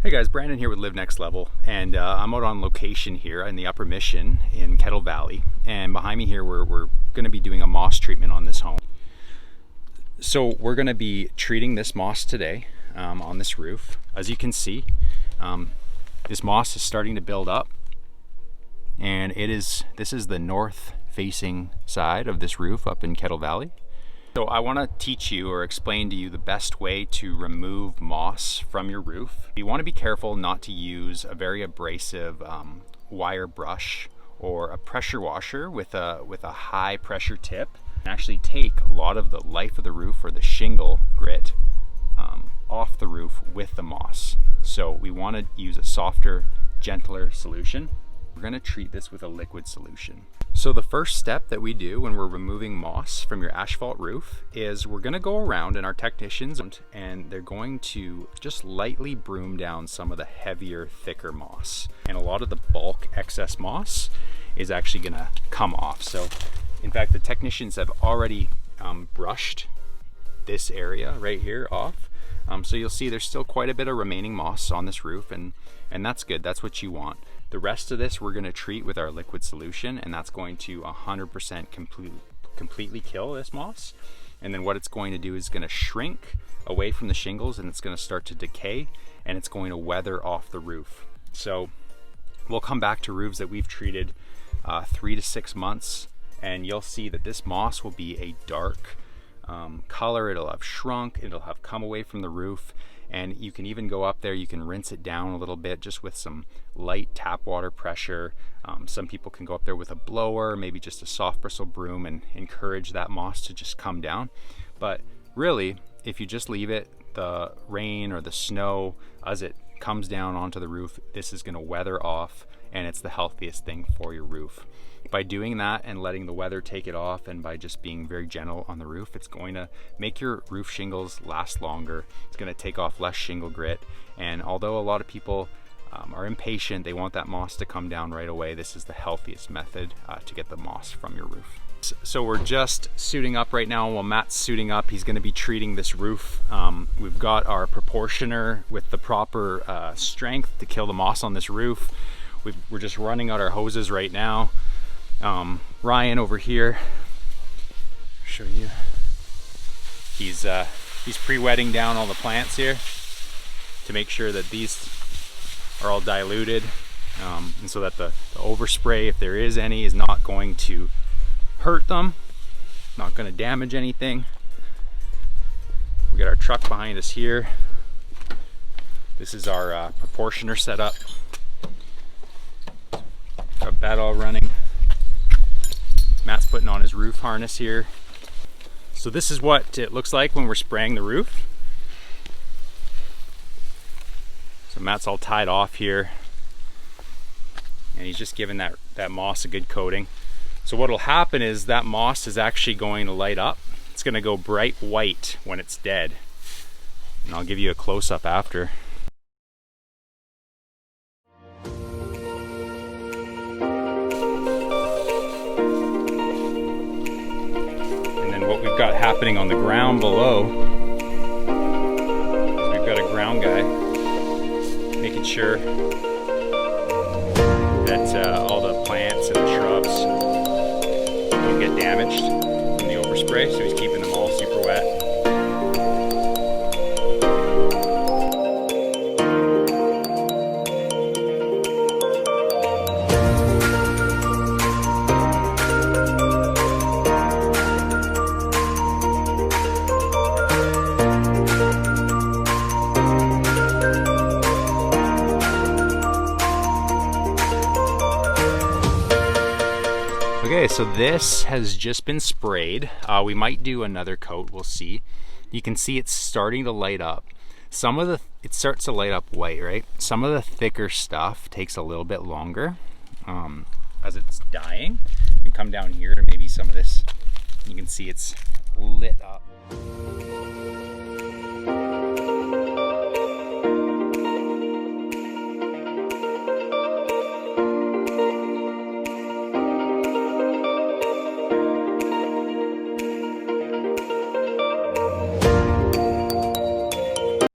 Hey guys, Brandon here with Live Next Level, and I'm out on location here in the Upper Mission in Kettle Valley, and behind me here we're going to be doing a moss treatment on this home. So we're going to be treating this moss today on this roof. As you can see, this moss is starting to build up, and this is the north facing side of this roof up in Kettle Valley. So I want to teach you or explain to you the best way to remove moss from your roof. You want to be careful not to use a very abrasive wire brush or a pressure washer with a high pressure tip, and actually take a lot of the life of the roof or the shingle grit off the roof with the moss. So we want to use a softer, gentler solution. We're going to treat this with a liquid solution. So the first step that we do when we're removing moss from your asphalt roof is we're going to go around, and our technicians, and they're going to just lightly broom down some of the heavier, thicker moss. And a lot of the bulk excess moss is actually going to come off. So in fact, the technicians have already brushed this area right here off. So you'll see there's still quite a bit of remaining moss on this roof, and that's good. That's what you want. The rest of this we're going to treat with our liquid solution, and that's going to 100% completely kill this moss. And then what it's going to do is going to shrink away from the shingles, and it's going to start to decay, and it's going to weather off the roof. So we'll come back to roofs that we've treated 3 to 6 months, and you'll see that this moss will be a dark color. It'll have shrunk, it'll have come away from the roof, and you can even go up there, you can rinse it down a little bit just with some light tap water pressure. Some people can go up there with a blower, maybe just a soft bristle broom, and encourage that moss to just come down. But really, if you just leave it, the rain or the snow, as it comes down onto the roof, this is going to weather off, and it's the healthiest thing for your roof. By doing that and letting the weather take it off, and by just being very gentle on the roof, it's going to make your roof shingles last longer. It's going to take off less shingle grit. And although a lot of people are impatient, they want that moss to come down right away, this is the healthiest method to get the moss from your roof. So we're just suiting up right now. While Matt's suiting up, he's going to be treating this roof. We've got our proportioner with the proper strength to kill the moss on this roof. We're just running out our hoses right now. Ryan over here, show you, he's pre-wetting down all the plants here to make sure that these are all diluted, and so that the overspray, if there is any, is not going to hurt them, not going to damage anything. We got our truck behind us here. This is our proportioner setup. Got that all running. Matt's putting on his roof harness here. So this is what it looks like when we're spraying the roof. So Matt's all tied off here, and he's just giving that moss a good coating. So what'll happen is that moss is actually going to light up. It's going to go bright white when it's dead. And I'll give you a close-up after. What we've got happening on the ground below is we've got a ground guy making sure that all the plants and the shrubs don't get damaged from the overspray, so he's keeping them all super wet. Okay, so this has just been sprayed. We might do another coat, we'll see. You can see it's starting to light up. It starts to light up white, right? Some of the thicker stuff takes a little bit longer as it's dying. We come down here to maybe some of this. You can see it's lit up.